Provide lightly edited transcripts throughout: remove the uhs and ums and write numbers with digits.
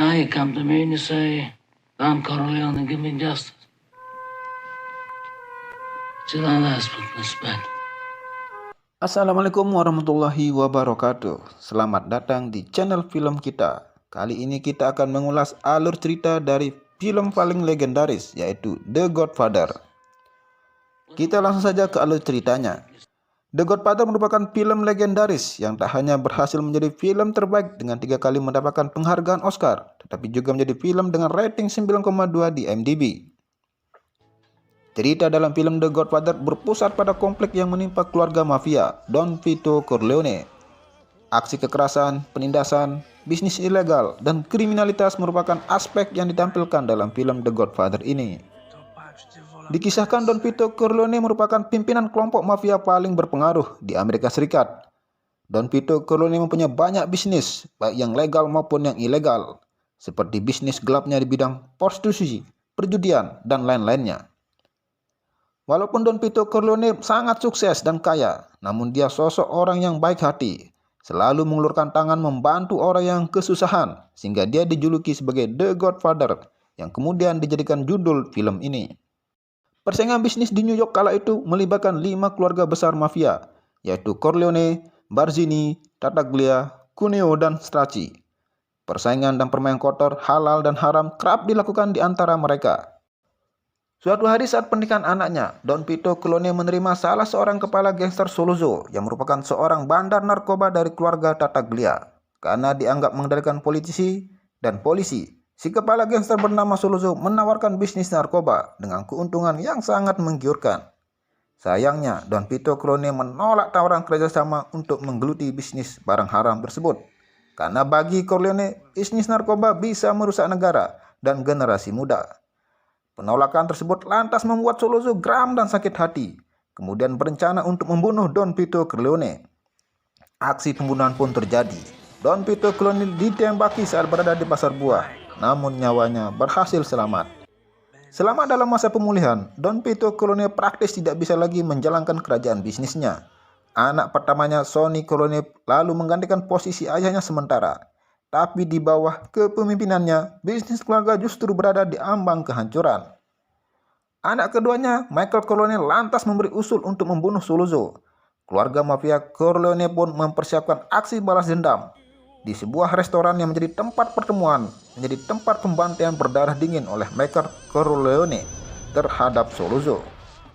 Now you come to me and you say, Don Corleone, give me justice. What you don't ask for respect. Assalamualaikum warahmatullahi wabarakatuh. Selamat datang di channel film kita. Kali ini kita akan mengulas alur cerita dari film paling legendaris, yaitu The Godfather. Kita langsung saja ke alur ceritanya. The Godfather merupakan film legendaris yang tak hanya berhasil menjadi film terbaik dengan 3 kali mendapatkan penghargaan Oscar, tetapi juga menjadi film dengan rating 9,2 di IMDb. Cerita dalam film The Godfather berpusat pada konflik yang menimpa keluarga mafia Don Vito Corleone. Aksi kekerasan, penindasan, bisnis ilegal, dan kriminalitas merupakan aspek yang ditampilkan dalam film The Godfather ini. Dikisahkan Don Vito Corleone merupakan pimpinan kelompok mafia paling berpengaruh di Amerika Serikat. Don Vito Corleone mempunyai banyak bisnis, baik yang legal maupun yang ilegal, seperti bisnis gelapnya di bidang prostitusi, perjudian, dan lain-lainnya. Walaupun Don Vito Corleone sangat sukses dan kaya, namun dia sosok orang yang baik hati, selalu mengulurkan tangan membantu orang yang kesusahan, sehingga dia dijuluki sebagai The Godfather, yang kemudian dijadikan judul film ini. Persaingan bisnis di New York kala itu melibatkan 5 keluarga besar mafia, yaitu Corleone, Barzini, Tartaglia, Cuneo, dan Stracci. Persaingan dan permainan kotor, halal dan haram kerap dilakukan di antara mereka. Suatu hari saat pernikahan anaknya, Don Vito Corleone menerima salah seorang kepala gangster Sollozzo yang merupakan seorang bandar narkoba dari keluarga Tartaglia. Karena dianggap mengendalikan politisi dan polisi, si kepala gangster bernama Sollozzo menawarkan bisnis narkoba dengan keuntungan yang sangat menggiurkan. Sayangnya, Don Vito Corleone menolak tawaran kerjasama untuk menggeluti bisnis barang haram tersebut. Karena bagi Corleone, bisnis narkoba bisa merusak negara dan generasi muda. Penolakan tersebut lantas membuat Sollozzo geram dan sakit hati, kemudian berencana untuk membunuh Don Vito Corleone. Aksi pembunuhan pun terjadi. Don Vito Corleone ditembaki saat berada di pasar buah, namun nyawanya berhasil selamat. Selama dalam masa pemulihan, Don Vito Corleone praktis tidak bisa lagi menjalankan kerajaan bisnisnya. Anak pertamanya, Sonny Corleone, lalu menggantikan posisi ayahnya sementara. Tapi di bawah kepemimpinannya, bisnis keluarga justru berada di ambang kehancuran. Anak keduanya, Michael Corleone, lantas memberi usul untuk membunuh Sollozzo. Keluarga mafia Corleone pun mempersiapkan aksi balas dendam di sebuah restoran yang menjadi tempat pertemuan, menjadi tempat pembantaian berdarah dingin oleh Michael Corleone terhadap Sollozzo.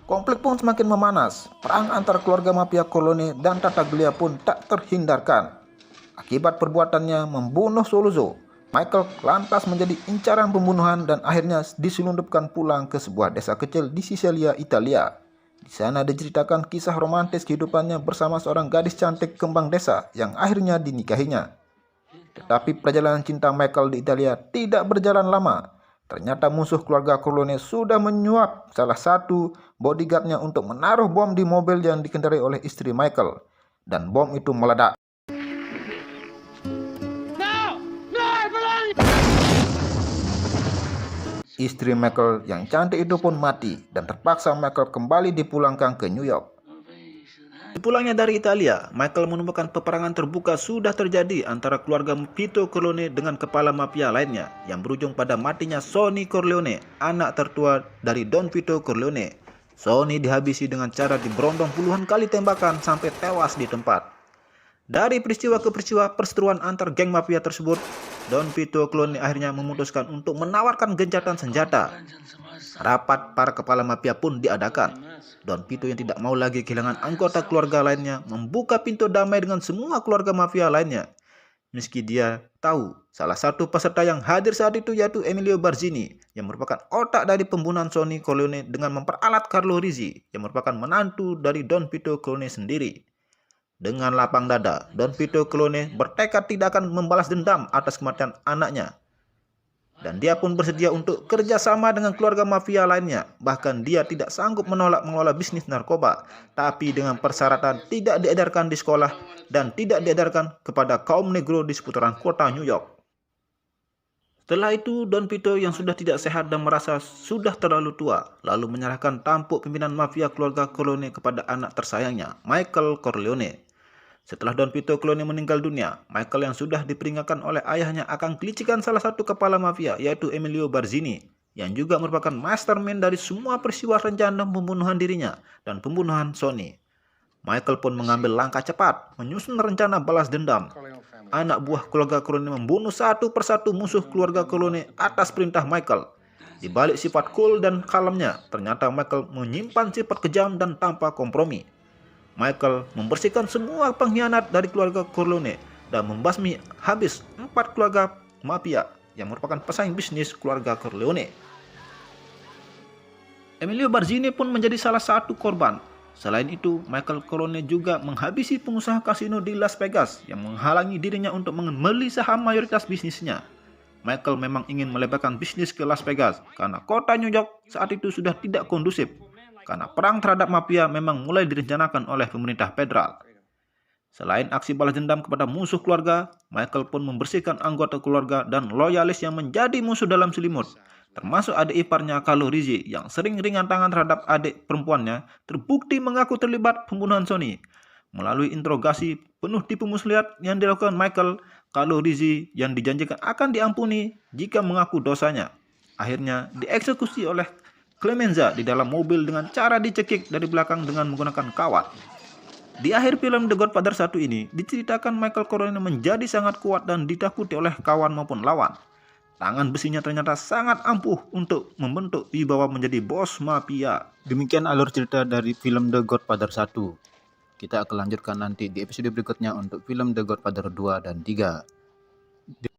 Konflik pun semakin memanas. Perang antara keluarga mafia Corleone dan Tartaglia pun tak terhindarkan. Akibat perbuatannya membunuh Sollozzo, Michael lantas menjadi incaran pembunuhan dan akhirnya diselundupkan pulang ke sebuah desa kecil di Sisilia, Italia. Di sana diceritakan kisah romantis kehidupannya bersama seorang gadis cantik kembang desa yang akhirnya dinikahinya. Tetapi perjalanan cinta Michael di Italia tidak berjalan lama. Ternyata musuh keluarga Corleone sudah menyuap salah satu bodyguardnya untuk menaruh bom di mobil yang dikendarai oleh istri Michael. Dan bom itu meledak. Istri Michael yang cantik itu pun mati dan terpaksa Michael kembali dipulangkan ke New York. Pulangnya dari Italia, Michael menemukan peperangan terbuka sudah terjadi antara keluarga Vito Corleone dengan kepala mafia lainnya yang berujung pada matinya Sonny Corleone, anak tertua dari Don Vito Corleone. Sonny dihabisi dengan cara diberondong puluhan kali tembakan sampai tewas di tempat. Dari peristiwa ke peristiwa perseteruan antar geng mafia tersebut, Don Vito Corleone akhirnya memutuskan untuk menawarkan gencatan senjata. Rapat para kepala mafia pun diadakan. Don Vito yang tidak mau lagi kehilangan anggota keluarga lainnya membuka pintu damai dengan semua keluarga mafia lainnya. Meski dia tahu salah satu peserta yang hadir saat itu yaitu Emilio Barzini yang merupakan otak dari pembunuhan Sonny Corleone dengan memperalat Carlo Rizzi yang merupakan menantu dari Don Vito Corleone sendiri. Dengan lapang dada, Don Vito Corleone bertekad tidak akan membalas dendam atas kematian anaknya. Dan dia pun bersedia untuk kerjasama dengan keluarga mafia lainnya. Bahkan dia tidak sanggup menolak mengelola bisnis narkoba, tapi dengan persyaratan tidak diedarkan di sekolah dan tidak diedarkan kepada kaum negro di seputaran kota New York. Setelah itu, Don Vito yang sudah tidak sehat dan merasa sudah terlalu tua, lalu menyerahkan tampuk pimpinan mafia keluarga Corleone kepada anak tersayangnya, Michael Corleone. Setelah Don Vito Corleone meninggal dunia, Michael yang sudah diperingatkan oleh ayahnya akan kelicikan salah satu kepala mafia, yaitu Emilio Barzini, yang juga merupakan mastermind dari semua peristiwa rencana pembunuhan dirinya dan pembunuhan Sonny. Michael pun mengambil langkah cepat, menyusun rencana balas dendam. Anak buah keluarga Corleone membunuh satu persatu musuh keluarga Corleone atas perintah Michael. Di balik sifat cool dan kalemnya, ternyata Michael menyimpan sifat kejam dan tanpa kompromi. Michael membersihkan semua pengkhianat dari keluarga Corleone dan membasmi habis 4 keluarga mafia yang merupakan pesaing bisnis keluarga Corleone. Emilio Barzini pun menjadi salah satu korban. Selain itu, Michael Corleone juga menghabisi pengusaha kasino di Las Vegas yang menghalangi dirinya untuk membeli saham mayoritas bisnisnya. Michael memang ingin melebarkan bisnis ke Las Vegas karena kota New York saat itu sudah tidak kondusif, karena perang terhadap mafia memang mulai direncanakan oleh pemerintah federal. Selain aksi balas dendam kepada musuh keluarga, Michael pun membersihkan anggota keluarga dan loyalis yang menjadi musuh dalam selimut, termasuk adik iparnya Carlo Rizzi yang sering ringan tangan terhadap adik perempuannya, terbukti mengaku terlibat pembunuhan Sonny. Melalui interogasi penuh tipu muslihat yang dilakukan Michael, Carlo Rizzi yang dijanjikan akan diampuni jika mengaku dosanya, akhirnya dieksekusi oleh Clemenza di dalam mobil dengan cara dicekik dari belakang dengan menggunakan kawat. Di akhir film The Godfather 1 ini, diceritakan Michael Corleone menjadi sangat kuat dan ditakuti oleh kawan maupun lawan. Tangan besinya ternyata sangat ampuh untuk membentuk wibawa menjadi bos mafia. Demikian alur cerita dari film The Godfather 1. Kita akan lanjutkan nanti di episode berikutnya untuk film The Godfather 2 dan 3.